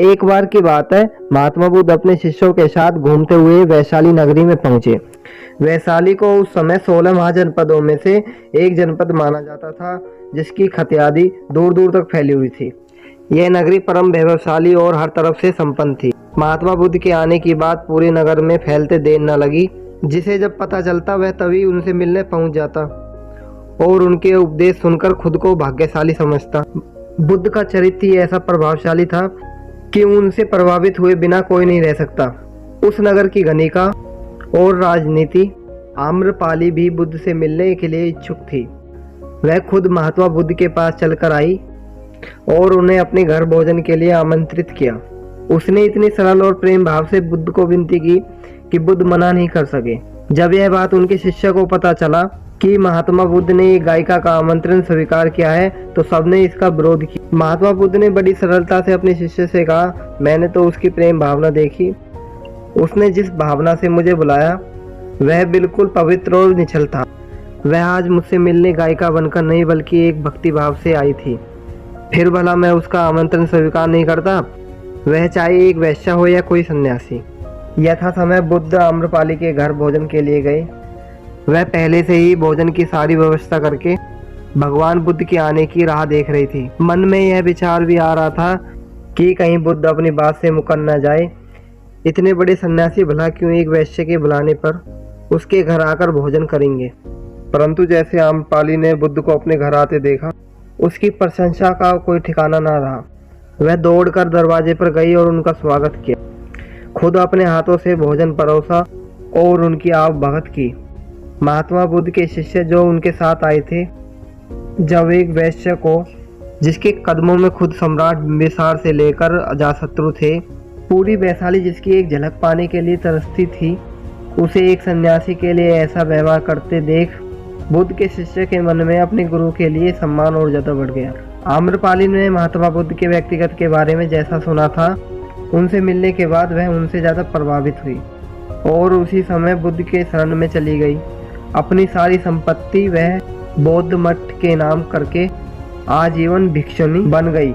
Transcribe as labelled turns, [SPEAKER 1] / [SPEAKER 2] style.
[SPEAKER 1] एक बार की बात है, महात्मा बुद्ध अपने शिष्यों के साथ घूमते हुए वैशाली नगरी में पहुंचे। वैशाली को उस समय 16 महाजनपदों में से एक जनपद माना जाता था, जिसकी ख्याति दूर दूर तक फैली हुई थी। यह नगरी परम वैभवशाली और हर तरफ से संपन्न थी। महात्मा बुद्ध के आने की बात पूरे नगर में फैलते देर न लगी। जिसे जब पता चलता वह तभी उनसे मिलने पहुंच जाता और उनके उपदेश सुनकर खुद को भाग्यशाली समझता। बुद्ध का चरित्र ही ऐसा प्रभावशाली था कि उनसे प्रभावित हुए बिना कोई नहीं रह सकता। उस नगर की गणिका और राजनीति आम्रपाली भी बुद्ध से मिलने के लिए इच्छुक थी। वह खुद महात्मा बुद्ध के पास चलकर आई और उन्हें अपने घर भोजन के लिए आमंत्रित किया। उसने इतनी सरल और प्रेम भाव से बुद्ध को विनती की कि बुद्ध मना नहीं कर सके। जब यह बात उनके शिष्य को पता चला कि महात्मा बुद्ध ने एक गायिका का आमंत्रण स्वीकार किया है, तो सबने इसका विरोध किया। महात्मा बुद्ध ने बड़ी सरलता से अपने शिष्य से कहा, मैंने तो उसकी प्रेम भावना देखी। उसने जिस भावना से मुझे बुलाया वह बिल्कुल पवित्र और निश्चल था। वह आज मुझसे मिलने गायिका बनकर नहीं बल्कि एक भक्ति भाव से आई थी। फिर भला मैं उसका आमंत्रण स्वीकार नहीं करता, वह चाहे एक वैश्या हो या कोई सन्यासी। यथा समय बुद्ध आम्रपाली के घर भोजन के लिए गए। वह पहले से ही भोजन की सारी व्यवस्था करके भगवान बुद्ध के आने की राह देख रही थी। मन में यह विचार भी आ रहा था कि कहीं बुद्ध अपनी बात से मुकर न जाए। इतने बड़े सन्यासी भला क्यों एक वैश्य के बुलाने पर उसके घर आकर भोजन करेंगे। परंतु जैसे आम्रपाली ने बुद्ध को अपने घर आते देखा, उसकी प्रशंसा का कोई ठिकाना न रहा। वह दौड़कर दरवाजे पर गई और उनका स्वागत किया। खुद अपने हाथों से भोजन परोसा और उनकी आवभगत की। महात्मा बुद्ध के शिष्य जो उनके साथ आए थे, जब एक वैश्य को, जिसके कदमों में खुद सम्राट बिम्बिसार से लेकर अजातशत्रु थे, पूरी वैशाली जिसकी एक झलक पाने के लिए तरसती थी, उसे एक सन्यासी के लिए ऐसा व्यवहार करते देख बुद्ध के शिष्य के मन में अपने गुरु के लिए सम्मान और ज्यादा बढ़ गया। आम्रपाली ने महात्मा बुद्ध के व्यक्तिगत के बारे में जैसा सुना था, उनसे मिलने के बाद वह उनसे ज्यादा प्रभावित हुई और उसी समय बुद्ध के शरण में चली गई। अपनी सारी संपत्ति वह बौद्ध मठ के नाम करके आजीवन भिक्षुणी बन गई।